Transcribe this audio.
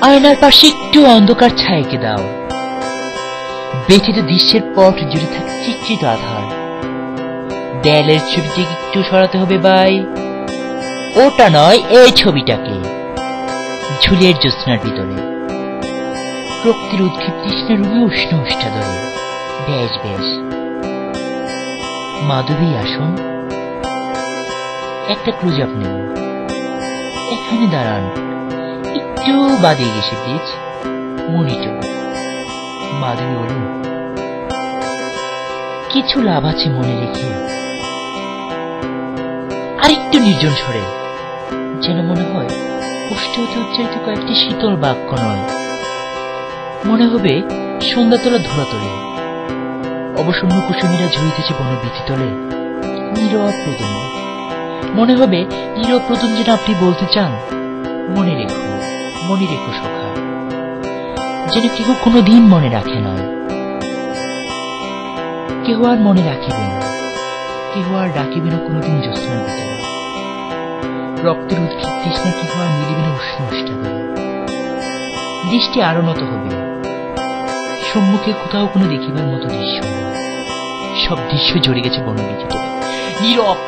আয়নার পাশে একটু অন্ধকার ছায়াকে দাও। ব্যথিত দৃশ্যের পট জুড়ে থাকে চিত্রিত আধার। দেয়ালের ছবিটিকে একটু সরাতে হবে ভাই। ওটা নয়, এই ছবিটাকে। ঝুলের জ্যোৎস্নার ভিতরে প্রকৃতির উদ্ভিদ তৃষ্ণা রুমে উষ্ণ উষ্ঠা ধরে। বেশ বেশ, মাধবী আসুন, একটা ক্লোজ আপ নেন। এখানে দাঁড়ান, একটু বাদে গেছে প্লিজ। মনিটর মাধবী বলুন, কিছু লাভ আছে মনে রেখে। আরেকটু নির্জন স্বরে, যেন মনে হয় কষ্টে হতে উচ্চারিত কয়েকটি শীতল বাক্য নয়। মনে হবে সন্ধ্যা তোলা ধরা তোলে, অবসন্ন কুসুমীরা ঝুড়িতেছে বনবীথি তলে। নীরব প্রদম, মনে হবে নীরব প্রদম যেন আপনি বলতে চান, মনে রেখো সখা। যেন কেহ কোনোদিন মনে রাখে নাই, কেহ আর মনে রাখিবে না, কেহ আর ডাকিবে না কোনোদিন জ্যোৎস্নার ভিতরে। রক্তের উদ্ভিদ তৃষ্ণা কেহ আর মিলিবে না উষ্ণ উষ্ঠা ধরে। দৃষ্টি আরো নত হবে, সম্মুখে কোথাও কোনো দেখিবার মতো দৃশ্য। সব দৃশ্য জড়ে গেছে বনবীথিতে। নীরব